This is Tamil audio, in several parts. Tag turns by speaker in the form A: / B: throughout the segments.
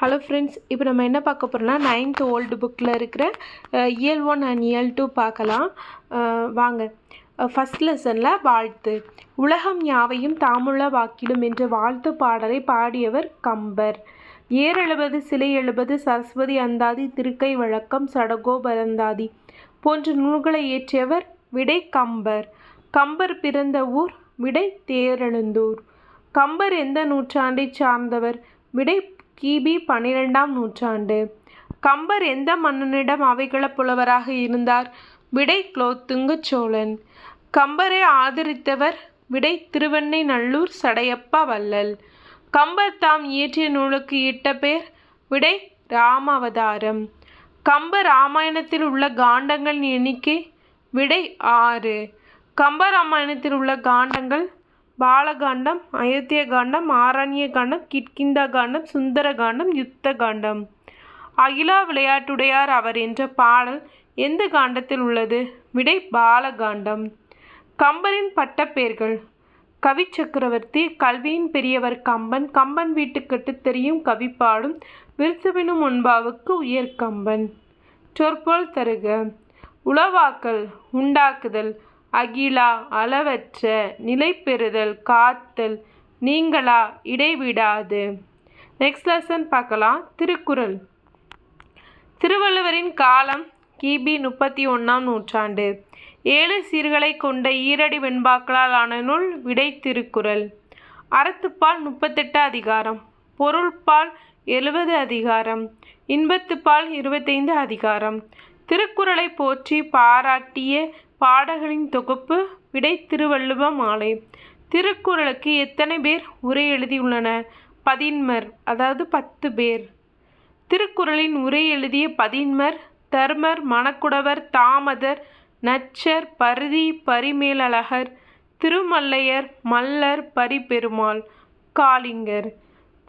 A: ஹலோ ஃப்ரெண்ட்ஸ், இப்போ நம்ம என்ன பார்க்க போகிறோம்னா 9th ஓல்டு புக்கில் இருக்கிற இயல் 1 அண்ட் இயல் 2 பார்க்கலாம். வாங்க. ஃபஸ்ட் லெசனில் வாழ்த்து. உலகம் யாவையும் தாமுள்ள வாக்கிலும் என்ற வாழ்த்து பாடலை பாடியவர் கம்பர். ஏர் எழுபது சிலை எழுபது சரஸ்வதி அந்தாதி திருக்கை வழக்கம் சடகோபரந்தாதி போன்ற நூல்களை இயற்றியவர் விடை கம்பர். கம்பர் பிறந்த ஊர் விடை தேரெழுந்தூர். கம்பர் எந்த நூற்றாண்டை சார்ந்தவர்? விடை கிபி 12ஆம் நூற்றாண்டு. கம்பர் எந்த மன்னனிடம் அவைகள புலவராக இருந்தார்? விடை குலோத்துங்க சோழன். கம்பரை ஆதரித்தவர்? விடை திருவெண்ணெய்நல்லூர் சடையப்பா வள்ளல். கம்பர் தாம் இயற்றிய நூலுக்கு இட்ட பெயர்? விடை ராமாவதாரம். கம்பர் ராமாயணத்தில் உள்ள காண்டங்களின் எண்ணிக்கை? விடை 6. கம்ப ராமாயணத்தில் உள்ள காண்டங்கள் பாலகாண்டம், அயோத்திய காண்டம், ஆரண்ய காண்டம், கிட்கிந்தா காண்டம், சுந்தர காண்டம், யுத்த காண்டம். அகிலா விளையாட்டுடையார் அவர் என்ற பாடல் எந்த காண்டத்தில் உள்ளது? விடை பாலகாண்டம். கம்பரின் பட்டப்பெயர்கள்? கவி சக்கரவர்த்தி, கல்வியின் பெரியவர் கம்பன், கம்பன் வீட்டுக்கட்டு தெரியும் கவி பாடும், விருத்துவினும் முன்பாவுக்கு உயர் கம்பன். சொற்பொருள் தருக. உளவாக்கல் உண்டாக்குதல், அகிலா அளவற்ற, நிலை பெறுதல், காத்தல், நீங்களா, இடைவிடாது. நெக்ஸ்ட் லெசன் பார்க்கலாம். திருக்குறள். திருவள்ளுவரின் காலம் கிபி 31ஆம் நூற்றாண்டு. 7 சீர்களை கொண்ட ஈரடி வெண்பாக்களால் ஆன நூல் விடை திருக்குறள். அறத்துப்பால் 38 அதிகாரம், பொருள்பால் 70 அதிகாரம், இன்பத்துப்பால் 25 அதிகாரம். திருக்குறளை போற்றி பாராட்டிய பாடல்களின் தொகுப்பு விடை திருவள்ளுவ மாலை. திருக்குறளுக்கு எத்தனை பேர் உரை எழுதியுள்ளனர்? 10 அதாவது 10 பேர். திருக்குறளின் உரை எழுதிய 10 தர்மர், மணக்குடவர், தாமதர், நச்சர், பரிதி, பரிமேலழகர், திருமல்லையர், மல்லர், பரிபெருமாள், காளிங்கர்.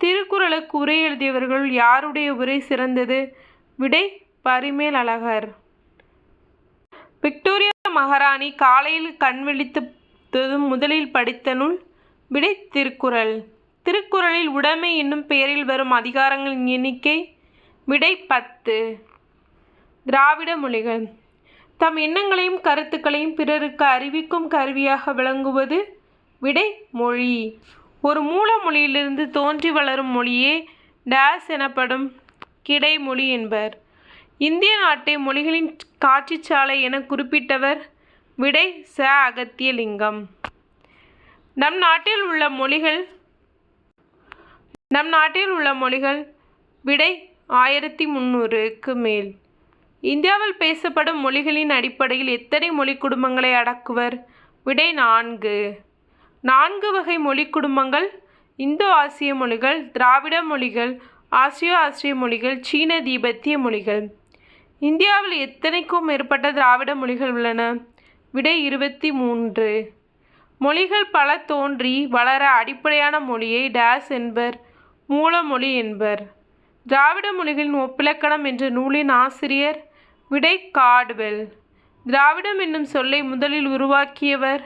A: திருக்குறளுக்கு உரை எழுதியவர்கள் யாருடைய உரை சிறந்தது? விடை பரிமேலழகர். விக்டோரியா மகாராணி காலையில் கண் விழித்ததும் முதலில் படித்த நூல்? விடை திருக்குறள். திருக்குறளில் உடைமை என்னும் பெயரில் வரும் அதிகாரங்களின் எண்ணிக்கை? விடை 10. திராவிட மொழிகள். தம் எண்ணங்களையும் கருத்துக்களையும் பிறருக்கு அறிவிக்கும் கருவியாக விளங்குவது? விடை மொழி. ஒரு மூல மொழியிலிருந்து தோன்றி வளரும் மொழியே டேஸ் எனப்படும் கிடைமொழி என்பர். இந்திய நாட்டை மொழிகளின் காட்சிச்சாலை என குறிப்பிட்டவர்? விடை ச. அகத்தியலிங்கம். நம் நாட்டில் உள்ள மொழிகள் விடை 1300க்கு மேல். இந்தியாவில் பேசப்படும் மொழிகளின் அடிப்படையில் எத்தனை மொழி குடும்பங்களை அடக்குவர்? விடை 4. 4 வகை மொழி குடும்பங்கள்: இந்தோ ஆசிய மொழிகள், திராவிட மொழிகள், ஆசியோ ஆசிரிய மொழிகள், சீன தீபெத்திய மொழிகள். இந்தியாவில் எத்தனைக்கும் மேற்பட்ட திராவிட மொழிகள் உள்ளன? விடை 23. மொழிகள் பல தோன்றி வளர அடிப்படையான மொழியை டேஸ் என்பர்? மூலமொழி என்பர். திராவிட மொழிகளின் ஒப்பிலக்கணம் என்ற நூலின் ஆசிரியர்? விடை காட்வெல். திராவிடம் என்னும் சொல்லை முதலில் உருவாக்கியவர்?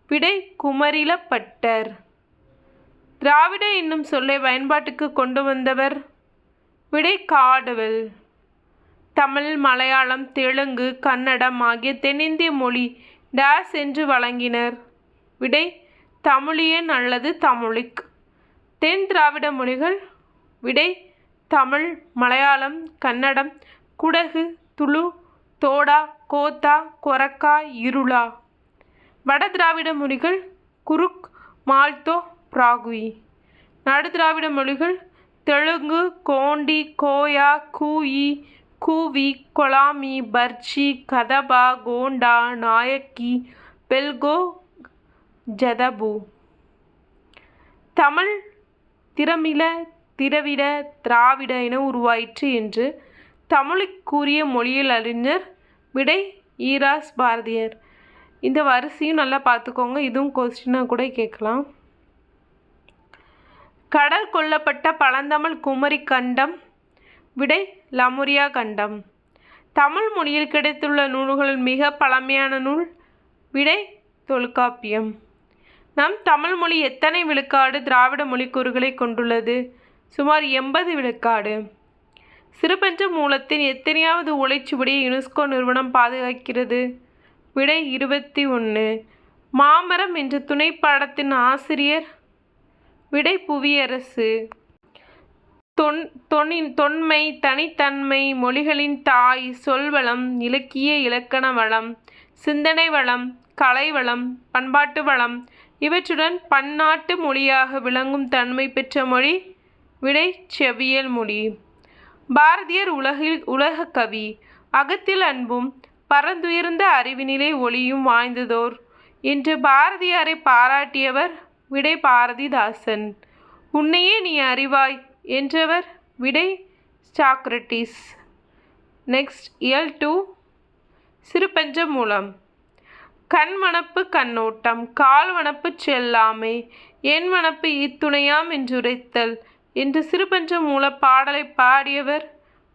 A: விடை குமரிலப்பட்டர். திராவிட என்னும் சொல்லை பயன்பாட்டுக்கு கொண்டு வந்தவர்? விடை காட்வெல். தமிழ், மலையாளம், தெலுங்கு, கன்னடம் ஆகிய தென்னிந்திய மொழி டேஸ் என்று வழங்கினர்? விடை தமிழியன் அல்லது தமிழிக். தென் திராவிட மொழிகள்? விடை தமிழ், மலையாளம், கன்னடம், குடகு, துளு, தோடா, கோத்தா, கொரக்கா, இருளா. வட திராவிட மொழிகள்? குருக், மால்தோ, பிராகுயி. நடு திராவிட மொழிகள்? தெலுங்கு, கோண்டி, கோயா, கூயி, கூவி, கொலாமி, பர்ச்சி, கதபா, கோண்டா, நாயக்கி, பெல்கோ, ஜதபு. தமிழ் திரமிழ, திரவிட, திராவிட என உருவாயிற்று என்று தமிழுக்கு கூறிய மொழியியல் அறிஞர்? விடை ஈராஸ் பாரதியார். இந்த வரிசையும் நல்லா பார்த்துக்கோங்க, இதுவும் கொஸ்டினாக கூட கேட்கலாம். கடல் கொள்ளப்பட்ட பழந்தமிழ் குமரி கண்டம்? விடை லமுரியா கண்டம். தமிழ் மொழியில் கிடைத்துள்ள நூல்களில் மிக பழமையான நூல்? விடை தொல்காப்பியம். நம் தமிழ் மொழி எத்தனை விழுக்காடு திராவிட மொழிக்கூறுகளை கொண்டுள்ளது? சுமார் 80 விழுக்காடு. சிறுபஞ்ச மூலத்தின் எத்தனையாவது ஓலைச்சுவடியை யுனெஸ்கோ நிறுவனம் பாதுகாக்கிறது? விடை 21. மாமரம் என்ற துணை பாடத்தின் ஆசிரியர்? விடை புவியரசு. தொன்மை, தனித்தன்மை, மொழிகளின் தாய், சொல்வளம், இலக்கிய இலக்கண வளம், சிந்தனை வளம், கலை வளம், பண்பாட்டு வளம் இவற்றுடன் பன்னாட்டு மொழியாக விளங்கும் தன்மை பெற்ற மொழி? விடை செவ்வியல் மொழி. பாரதியார் உலக கவி. அகத்தில் அன்பும் பரந்துயர்ந்த அறிவினிலே ஒளியும் வாய்ந்ததோர் என்று பாரதியாரை பாராட்டியவர்? விடை பாரதிதாசன். உன்னையே நீ அறிவாய் என்றவர்? விடை சாக்ரட்டிஸ். நெக்ஸ்ட் இயல் 2 சிறுபஞ்ச மூலம். கண்வனப்பு கண்ணோட்டம், கால்வனப்பு செல்லாமை, என் வனப்பு இத்துணையாம் என்றுரைத்தல் என்று சிறுபஞ்ச மூல பாடலை பாடியவர்?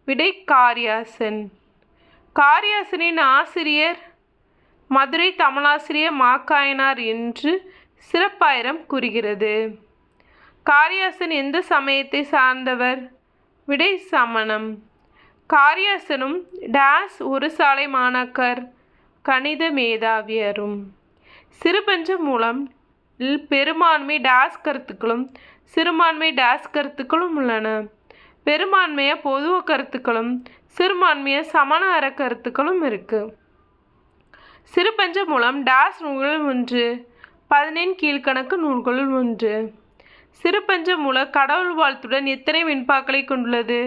A: விடை காரியாசன். காரியாசனின் ஆசிரியர்? மதுரை தமிழாசிரியர் மாக்காயனார் என்று சிறப்பாயிரம் கூறுகிறது. காரியாசன் எந்த சமயத்தை சார்ந்தவர்? விடை சமணம். காரியாசனும் டேஸ் ஒரு சாலை மாணாக்கர், கணித மேதாவியரும். சிறுபஞ்ச மூலம் பெரும்பான்மை டேஸ் கருத்துக்களும் சிறுபான்மை டேஸ் கருத்துக்களும் உள்ளன. பெரும்பான்மைய பொதுவ கருத்துக்களும் சிறுபான்மைய சமண அற கருத்துக்களும் இருக்கு. சிறுபஞ்ச மூலம் டேஸ் நூல்களில் ஒன்று, 15 கீழ்கணக்கு நூல்களுள் ஒன்று. சிறுபஞ்ச மூல கடவுள் வாழ்த்துடன் எத்தனை வெண்பாக்களை கொண்டுள்ளது?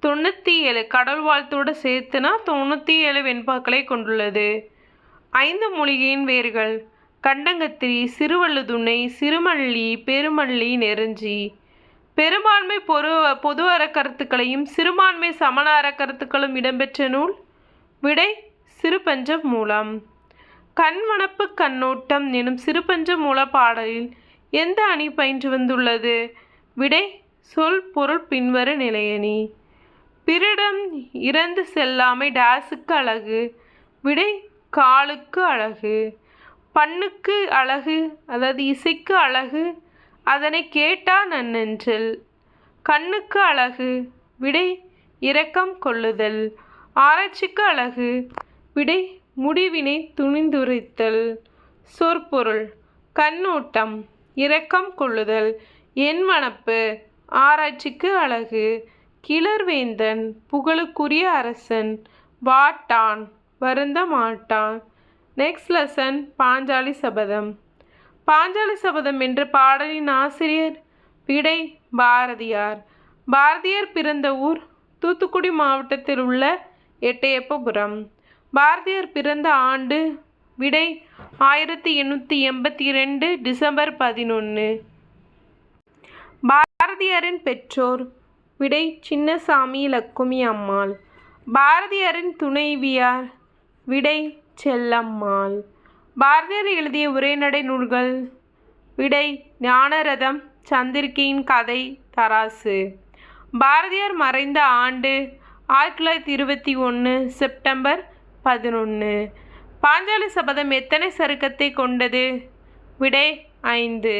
A: 97. கடவுள் வாழ்த்தோடு சேர்த்துனா 97 வெண்பாக்களை கொண்டுள்ளது. 5 மூலிகையின் வேர்கள்: கண்டங்கத்திரி, சிறுவள்ளுதுணை, சிறுமல்லி, பெருமல்லி, நெருஞ்சி. பெரும்பான்மை பொது அறக்கருத்துக்களையும் சிறுபான்மை சமண அறக்கருத்துக்களும் இடம்பெற்ற நூல்? விடை சிறுபஞ்ச மூலம். கண்வனப்பு கண்ணோட்டம் எனும் சிறுபஞ்ச மூல பாடலில் எந்த அணி பயின்று வந்துள்ளது? விடை சொல் பொருள் பின்வரு நிலையணி. பிரிடம் இறந்து செல்லாமை டேஸுக்கு அழகு? விடை காலுக்கு அழகு. பண்ணுக்கு அழகு, அதாவது இசைக்கு அழகு, அதனை கேட்டா நன்னெஞ்சல். கண்ணுக்கு அழகு? விடை இரக்கம் கொள்ளுதல். ஆராய்ச்சிக்கு அழகு? விடை முடிவினை துணிந்துரைத்தல். சொற்பொருள்: கண்ணோட்டம், இரக்கம் கொள்ளுதல், என் வனப்பு, ஆராய்ச்சிக்கு அழகு, கிளர்வேந்தன், புகழுக்குரிய அரசன், வாட்டான், வருந்த மாட்டான். Next lesson Panchali Sabatham. பாஞ்சாலி சபதம் என்ற பாடலின் ஆசிரியர்? விடை பாரதியார். பாரதியார் பிறந்த ஊர்? தூத்துக்குடி மாவட்டத்தில் உள்ள எட்டயப்பபுரம். பாரதியார் பிறந்த ஆண்டு? விடை 1882 டிசம்பர் 11. பாரதியாரின் பெற்றோர்? விடை சின்னசாமி லக்குமி அம்மாள். பாரதியாரின் துணைவியார்? விடை செல்லம்மாள். பாரதியார் எழுதிய உரைநடை நூல்கள்? விடை ஞானரதம், சந்திரிகையின் கதை, தராசு. பாரதியார் மறைந்த ஆண்டு? 1921 செப்டம்பர் 11. பாஞ்சாலி சபதம் எத்தனை சருக்கத்தை கொண்டது? விடை 5.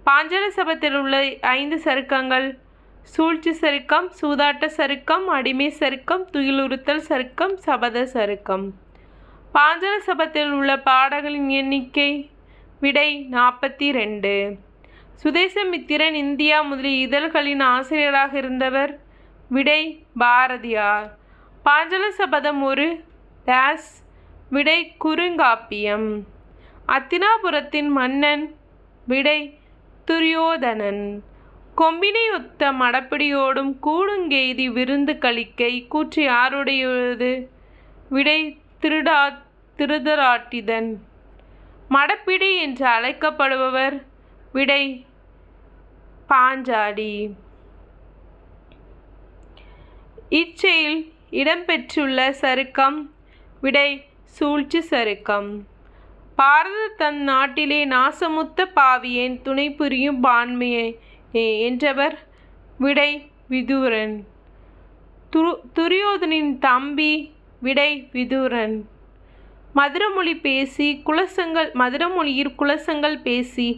A: பாஞ்சாலி சபதத்தில் உள்ள 5 சருக்கங்கள்: சூழ்ச்சி சருக்கம், சூதாட்ட சருக்கம், அடிமை சருக்கம், துயிலுறுத்தல் சருக்கம், சபத சருக்கம். பாஞ்சாலி சபதத்தில் உள்ள பாடல்களின் எண்ணிக்கை? விடை 42. சுதேசமித்திரன், இந்தியா முதலிய இதழ்களின் ஆசிரியராக இருந்தவர்? விடை பாரதியார். பாஞ்சாலி சபதம் ஒரு டேஸ்? விடை குறுங்காப்பியம். அத்தினாபுரத்தின் மன்னன்? விடை துரியோதனன். கொம்பினை ஒத்த மடப்பிடியோடும் கூடுங்கெய்தி விருந்து கலிக்கை கூற்று யாருடையது? விடை திருதராட்டிதன். மடப்பிடி என்று அழைக்கப்படுபவர்? விடை பாஞ்சாலி. இச்செயல் இடம்பெற்றுள்ள சருக்கம்? விடை சூழ்ச்சி சருக்கம். பாரத தன் நாட்டிலே நாசமுத்த பாவியேன் துணை புரியும் பான்மையே என்றவர்? விடை விதுரன். துரியோதனின் தம்பி? விடை விதுரன். மதுரமொழியில் குலசங்கள் பேசி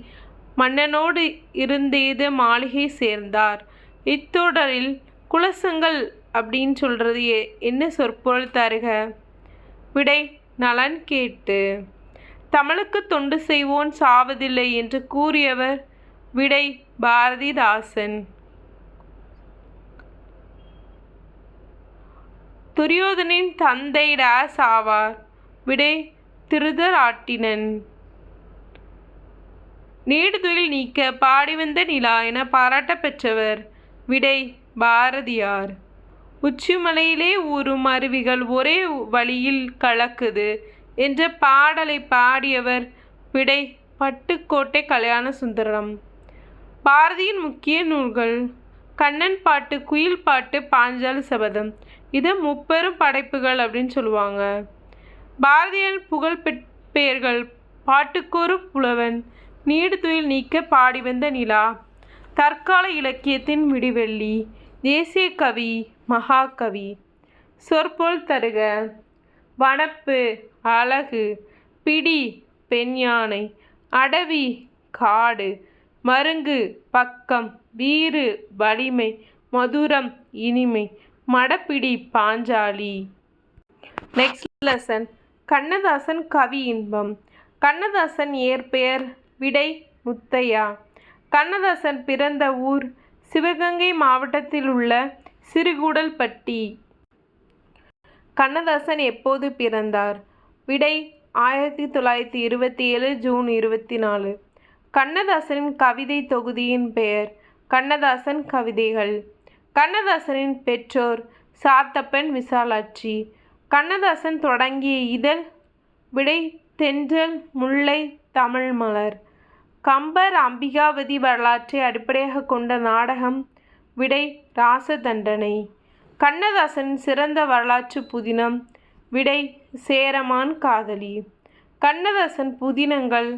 A: மன்னனோடு இருந்தேது மாளிகை சேர்ந்தார். இத்தொடரில் குலசங்கள் அப்படின்னு சொல்கிறது என்ன சொற்பொருள் தருக? விடை நலன் கேட்டு. தமிழுக்கு தொண்டு செய்வோன் சாவதில்லை என்று கூறியவர்? விடை பாரதிதாசன். துரியோதனின் தந்தை டேஸ் ஆவார்? விடை திருதராட்டிரன். நீடுதுயில் நீக்க பாடி வந்த நிலா என பாராட்ட பெற்றவர்? விடை பாரதியார். உச்சிமலையிலே ஊறும் அருவிகள் ஒரே வழியில் கலக்குது என்ற பாடலை பாடியவர்? விடை பட்டுக்கோட்டை கல்யாண சுந்தரம். பாரதியின் முக்கிய நூல்கள்? கண்ணன் பாட்டு, குயில் பாட்டு, பாஞ்சாலி சபதம். இது முப்பெரும் படைப்புகள் அப்படின்னு சொல்லுவாங்க. பாரதியின் புகழ் பெயர்கள்? பாட்டுக்கொரு புலவன், நீடுதுயில் நீக்க பாடி வந்த நிலா, தற்கால இலக்கியத்தின் விடிவெள்ளி, தேசிய கவி, மகாகவி. சொற்பொருள் தருக. வனப்பு அழகு, பிடி பெண் யானை, அடவி காடு, மருங்கு பக்கம், வீறு வலிமை, மதுரம் இனிமை, மடப்பிடி பாஞ்சாலி. Next lesson. கண்ணதாசன் கவி இன்பம். கண்ணதாசன் இயற்பெயர்? விடை முத்தையா. கண்ணதாசன் பிறந்த ஊர்? சிவகங்கை மாவட்டத்தில் உள்ள சிறுகூடல்பட்டி. கண்ணதாசன் எப்போது பிறந்தார்? விடை 1927 ஜூன் 24. கண்ணதாசனின் கவிதை தொகுதியின் பெயர்? கண்ணதாசன் கவிதைகள். கண்ணதாசனின் பெற்றோர்? சாத்தப்பன், விசாலாட்சி. கண்ணதாசன் தொடங்கிய இதழ்? விடை தென்றல், முல்லை, தமிழ் மலர். கம்பர் அம்பிகாவதி வரலாற்றை அடிப்படையாக கொண்ட நாடகம்? விடை ராசதண்டனை. கண்ணதாசனின் சிறந்த வரலாற்று புதினம்? விடை சேரமான் காதலி. கண்ணதாசன் புதினங்கள்?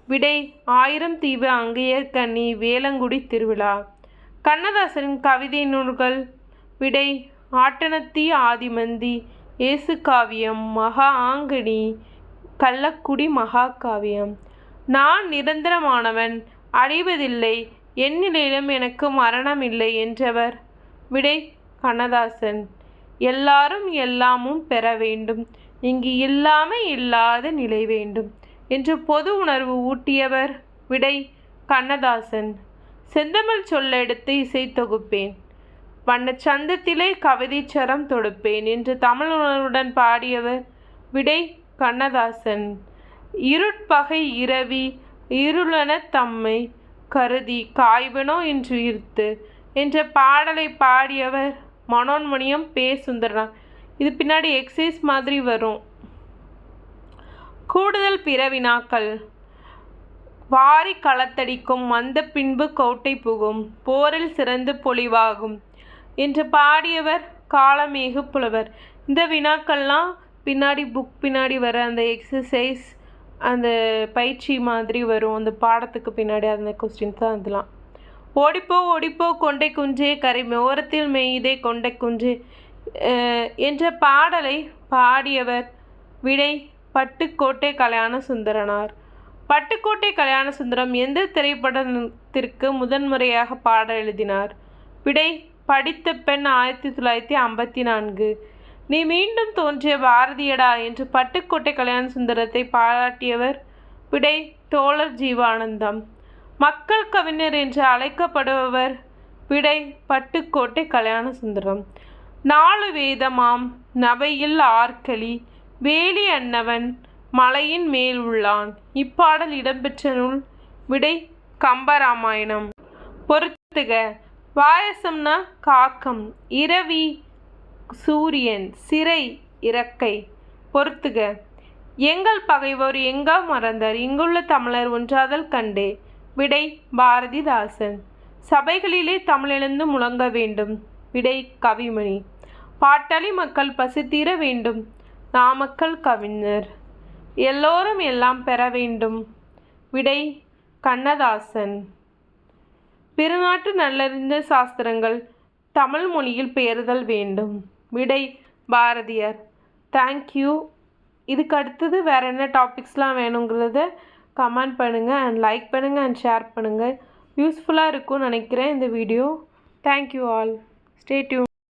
A: விடை ஆயிரம் தீவு, அங்கையர்கண்ணி, வேலங்குடி திருவிழா. கண்ணதாசனின் கவிதை நூல்கள்? விடை ஆட்டனத்தி, ஆதிமந்தி, ஏசுகாவியம், மகா ஆங்கனி, கள்ளக்குடி மகாகாவியம். நான் நிரந்தரமானவன், அழிவதில்லை, எந்நிலையிலும் எனக்கு மரணம் இல்லை என்றவர்? விடை கண்ணதாசன். எல்லாரும் எல்லாமும் பெற வேண்டும், இங்கு இல்லாமை இல்லாத நிலை வேண்டும் என்று பொது உணர்வு ஊட்டியவர்? விடை கண்ணதாசன். செந்தமிழ் சொல்லெடுத்து இசை தொகுப்பேன், வண்ண சந்தத்திலே கவிதைச்சரம் தொடுப்பேன் என்று தமிழ் உணர்வுடன் பாடியவர்? விடை கண்ணதாசன். இருட்பகை இரவி இருளன தம்மை கருதி காய்வனோ என்று ஈர்த்து என்ற பாடலை பாடியவர்? மனோன்மணியம், பே. சுந்தரனார். இது பின்னாடி எக்ஸசைஸ் மாதிரி வரும். கூடுதல் பிற வினாக்கள். வாரி களத்தடிக்கும் வந்த பின்பு கோட்டை புகும், போரில் சிறந்து பொலிவாகும் என்று பாடியவர்? காளமேகு புலவர். இந்த வினாக்கள்லாம் பின்னாடி புக் பின்னாடி வர அந்த எக்ஸசைஸ், அந்த பயிற்சி மாதிரி வரும் அந்த பாடத்துக்கு பின்னாடி. அந்த கொஸ்டின்ஸ் தான் இதெல்லாம். ஓடிப்போ ஓடிப்போ கொண்டை குஞ்சே, கரை ஓரத்தில் மெய்தே கொண்டை குஞ்சே என்ற பாடலை பாடியவர்? விடை பட்டுக்கோட்டை கல்யாண சுந்தரனார். பட்டுக்கோட்டை கல்யாண சுந்தரம் எந்த திரைப்படத்திற்கு முதன்முறையாக பாடல் எழுதினார்? விடை படித்த பெண், 1954. நீ மீண்டும் தோன்றிய பாரதியடா என்று பட்டுக்கோட்டை கல்யாண சுந்தரத்தை பாராட்டியவர்? விடை தோழர் ஜீவானந்தம். மக்கள் கவிஞர் என்று அழைக்கப்படுபவர்? விடை பட்டுக்கோட்டை கல்யாண சுந்தரம். 4 வேதமாம் நவையில் ஆர்களி, வேலி அன்னவன் மலையின் மேல் உள்ளான் இப்பாடல் இடம்பெற்ற நூல்? விடை கம்பராமாயணம். பொறுத்துக. வாயசம்னா காக்கம், இரவி சூரியன், சிறை இறக்கை. பொறுத்துக. எங்கள் பகைவர் எங்கா மறந்தார், இங்குள்ள தமிழர் ஒன்றாதல் கண்டே. விடை பாரதிதாசன். சபைகளிலே தமிழெழுந்து முழங்க வேண்டும். விடை கவிமணி. பாட்டாளி மக்கள் பசித்தீர வேண்டும். நாமக்கல் கவிஞர். எல்லோரும் எல்லாம் பெற வேண்டும். விடை கண்ணதாசன். பிறநாட்டு நல்லறிந்த சாஸ்திரங்கள் தமிழ் மொழியில் பெயர்தல் வேண்டும். விடை பாரதியார். தேங்க்யூ. இதுக்கு அடுத்தது வேறு என்ன டாபிக்ஸ்லாம் வேணுங்கிறத கமெண்ட் பண்ணுங்கள் அண்ட் லைக் பண்ணுங்கள் அண்ட் ஷேர் பண்ணுங்கள். யூஸ்ஃபுல்லாக இருக்கும்னு நினைக்கிறேன் இந்த video. Thank you all. Stay tune.